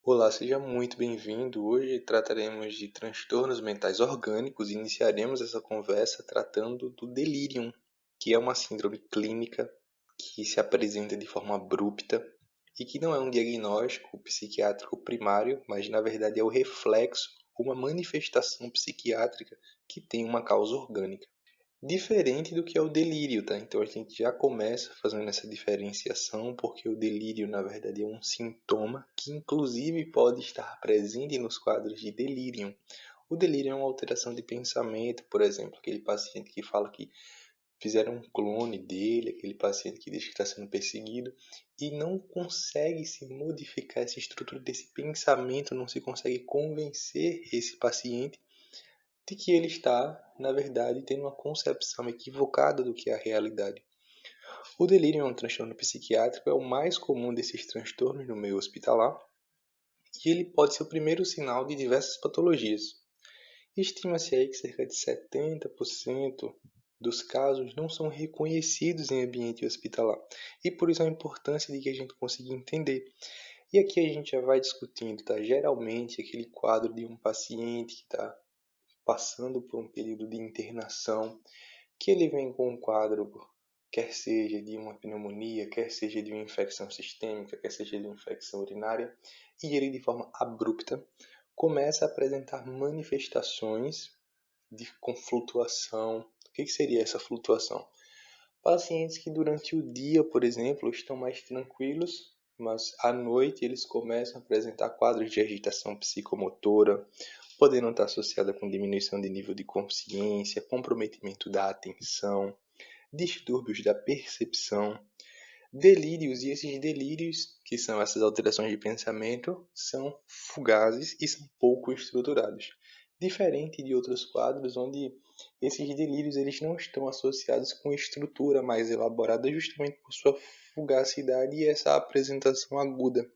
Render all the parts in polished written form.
Olá, seja muito bem-vindo. Hoje trataremos de transtornos mentais orgânicos e iniciaremos essa conversa tratando do delirium, que é uma síndrome clínica que se apresenta de forma abrupta e que não é um diagnóstico psiquiátrico primário, mas na verdade é o reflexo, uma manifestação psiquiátrica que tem uma causa orgânica. Diferente do que é o delírio, tá? Então a gente já começa fazendo essa diferenciação, porque o delírio, na verdade, é um sintoma que, inclusive, pode estar presente nos quadros de delírio. O delírio é uma alteração de pensamento, por exemplo, aquele paciente que fala que fizeram um clone dele, aquele paciente que diz que está sendo perseguido e não consegue se modificar essa estrutura desse pensamento, não se consegue convencer esse paciente de que ele está, na verdade, tendo uma concepção equivocada do que é a realidade. O delírio é um transtorno psiquiátrico, é o mais comum desses transtornos no meio hospitalar, e ele pode ser o primeiro sinal de diversas patologias. Estima-se aí que cerca de 70% dos casos não são reconhecidos em ambiente hospitalar, e por isso a importância de que a gente consiga entender. E aqui a gente já vai discutindo, tá? Geralmente aquele quadro de um paciente que está passando por um período de internação, que ele vem com um quadro, quer seja de uma pneumonia, quer seja de uma infecção sistêmica, quer seja de uma infecção urinária, e ele de forma abrupta começa a apresentar manifestações com flutuação. O que seria essa flutuação? Pacientes que durante o dia, por exemplo, estão mais tranquilos, mas à noite eles começam a apresentar quadros de agitação psicomotora, podendo estar associada com diminuição de nível de consciência, comprometimento da atenção, distúrbios da percepção, delírios, e esses delírios, que são essas alterações de pensamento, são fugazes e são pouco estruturados. Diferente de outros quadros onde esses delírios eles não estão associados com estrutura mais elaborada justamente por sua fugacidade e essa apresentação aguda.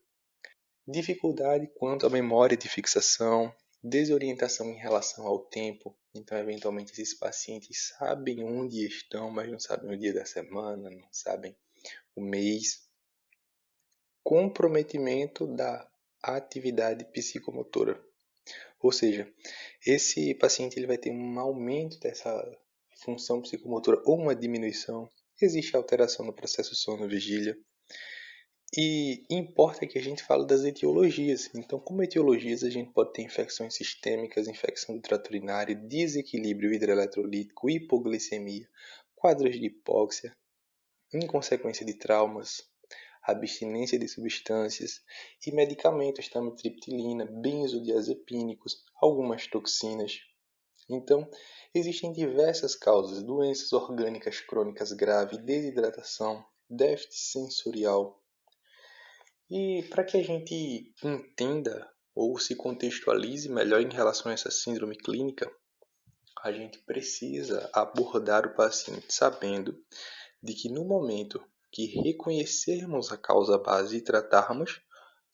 Dificuldade quanto à memória de fixação, desorientação em relação ao tempo. Então, eventualmente, esses pacientes sabem onde estão, mas não sabem o dia da semana, não sabem o mês. Comprometimento da atividade psicomotora. Ou seja, esse paciente ele vai ter um aumento dessa função psicomotora ou uma diminuição. Existe alteração no processo sono-vigília. E importa que a gente fale das etiologias. Então, como etiologias, a gente pode ter infecções sistêmicas, infecção do trato urinário, desequilíbrio hidroeletrolítico, hipoglicemia, quadros de hipóxia, inconsequência de traumas, abstinência de substâncias e medicamentos, triptilina, benzodiazepínicos, algumas toxinas. Então, existem diversas causas, doenças orgânicas crônicas graves, desidratação, déficit sensorial. E para que a gente entenda ou se contextualize melhor em relação a essa síndrome clínica, a gente precisa abordar o paciente sabendo de que no momento que reconhecermos a causa base e tratarmos,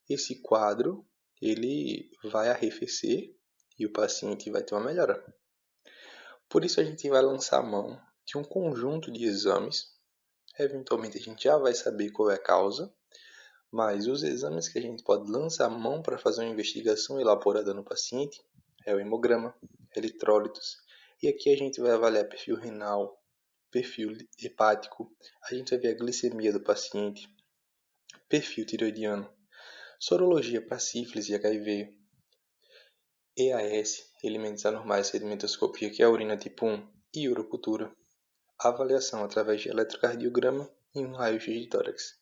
esse quadro ele vai arrefecer e o paciente vai ter uma melhora. Por isso a gente vai lançar a mão de um conjunto de exames. Eventualmente a gente já vai saber qual é a causa, mas os exames que a gente pode lançar a mão para fazer uma investigação elaborada no paciente é o hemograma, eletrólitos, e aqui a gente vai avaliar perfil renal, perfil hepático, a gente vai ver a glicemia do paciente, perfil tiroidiano, sorologia para sífilis e HIV, EAS, elementos anormais, sedimentoscopia, que é a urina tipo 1, e urocultura, avaliação através de eletrocardiograma e um raio-x de tórax.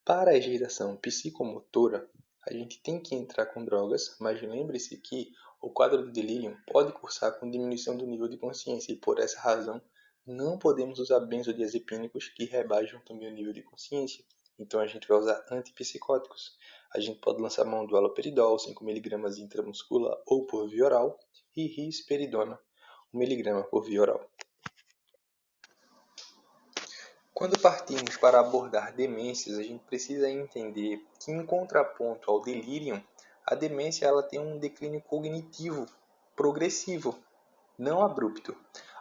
Para a agitação psicomotora, a gente tem que entrar com drogas, mas lembre-se que o quadro de delírio pode cursar com diminuição do nível de consciência e, por essa razão, não podemos usar benzodiazepínicos que rebaixam também o nível de consciência. Então, a gente vai usar antipsicóticos. A gente pode lançar mão do haloperidol, 5 mg intramuscular ou por via oral, e risperidona, 1 mg por via oral. Quando partimos para abordar demências, a gente precisa entender que, em contraponto ao delírio, a demência ela tem um declínio cognitivo progressivo, não abrupto.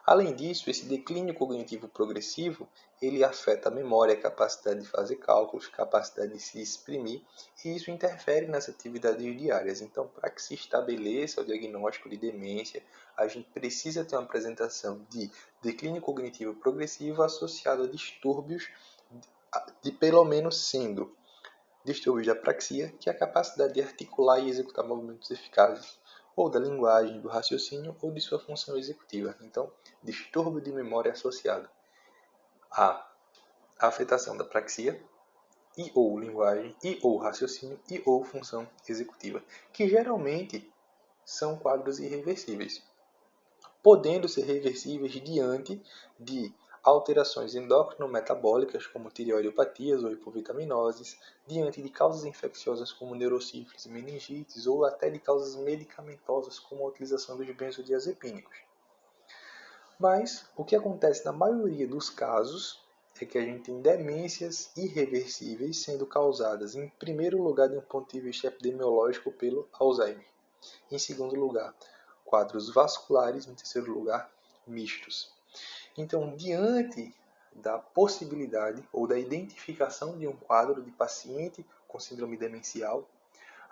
Além disso, esse declínio cognitivo progressivo, ele afeta a memória, a capacidade de fazer cálculos, capacidade de se exprimir, e isso interfere nas atividades diárias. Então, para que se estabeleça o diagnóstico de demência, a gente precisa ter uma apresentação de declínio cognitivo progressivo associado a distúrbios de pelo menos sendo distúrbios de apraxia, que é a capacidade de articular e executar movimentos eficazes, ou da linguagem, do raciocínio ou de sua função executiva. Então, distúrbio de memória associado à afetação da apraxia, e ou linguagem, e ou raciocínio, e ou função executiva, que geralmente são quadros irreversíveis, podendo ser reversíveis diante de alterações endócrino-metabólicas, como tireoidopatias ou hipovitaminoses, diante de causas infecciosas como neurosífilis, meningites, ou até de causas medicamentosas como a utilização dos benzodiazepínicos. Mas o que acontece na maioria dos casos é que a gente tem demências irreversíveis sendo causadas, em primeiro lugar, de um ponto de vista epidemiológico, pelo Alzheimer. Em segundo lugar, quadros vasculares. Em terceiro lugar, mistos. Então, diante da possibilidade ou da identificação de um quadro de paciente com síndrome demencial,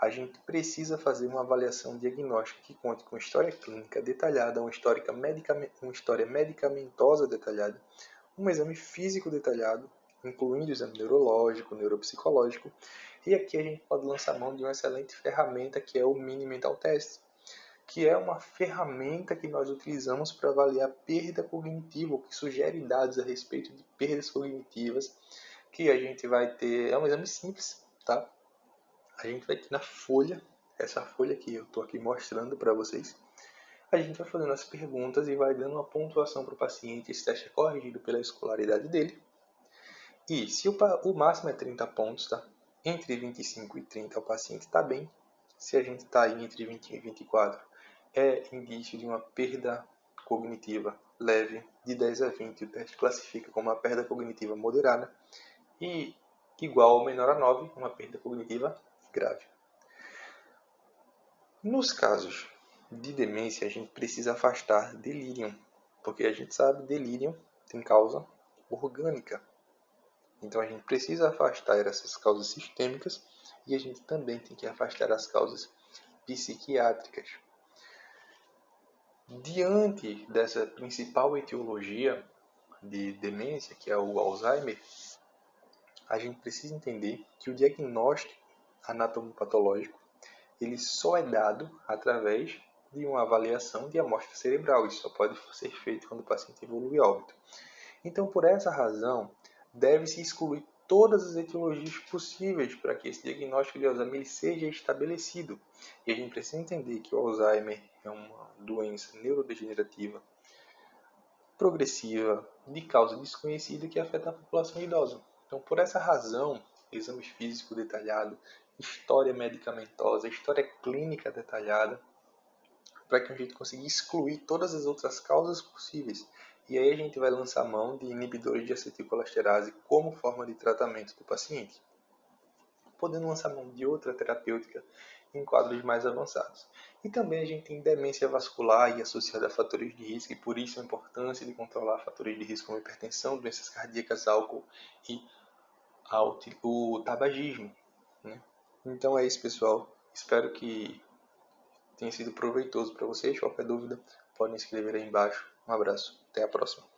a gente precisa fazer uma avaliação diagnóstica que conte com história clínica detalhada, uma história medicamentosa detalhada, um exame físico detalhado, incluindo o exame neurológico, neuropsicológico, e aqui a gente pode lançar mão de uma excelente ferramenta que é o Mini Mental Test, que é uma ferramenta que nós utilizamos para avaliar perda cognitiva, que sugere dados a respeito de perdas cognitivas, que a gente vai ter, é um exame simples, tá? A gente vai ter na folha, essa folha que eu estou aqui mostrando para vocês, a gente vai fazendo as perguntas e vai dando uma pontuação para o paciente. Esse teste é corrigido pela escolaridade dele. E se o máximo é 30 pontos, tá? Entre 25 e 30 o paciente está bem. Se a gente está aí entre 21 e 24, é indício de uma perda cognitiva leve. De 10 a 20, o teste classifica como uma perda cognitiva moderada. E igual ou menor a 9, uma perda cognitiva grave. Nos casos de demência, a gente precisa afastar delírio, porque a gente sabe que delírio tem causa orgânica. Então a gente precisa afastar essas causas sistêmicas e a gente também tem que afastar as causas psiquiátricas. Diante dessa principal etiologia de demência, que é o Alzheimer, a gente precisa entender que o diagnóstico anatomopatológico ele só é dado através de uma avaliação de amostra cerebral. Isso só pode ser feito quando o paciente evolui a óbito. Então, por essa razão, deve-se excluir todas as etiologias possíveis para que esse diagnóstico de Alzheimer seja estabelecido. E a gente precisa entender que o Alzheimer é uma doença neurodegenerativa progressiva de causa desconhecida que afeta a população idosa. Então, por essa razão, exame físico detalhado, história medicamentosa, história clínica detalhada, para que a gente consiga excluir todas as outras causas possíveis. E aí a gente vai lançar mão de inibidores de acetilcolesterase como forma de tratamento do paciente, podendo lançar mão de outra terapêutica em quadros mais avançados. E também a gente tem demência vascular e associada a fatores de risco, e por isso a importância de controlar fatores de risco como hipertensão, doenças cardíacas, álcool e o tabagismo, né? Então é isso, pessoal. Espero que tenha sido proveitoso para vocês. Qualquer dúvida, podem escrever aí embaixo. Um abraço. Até a próxima.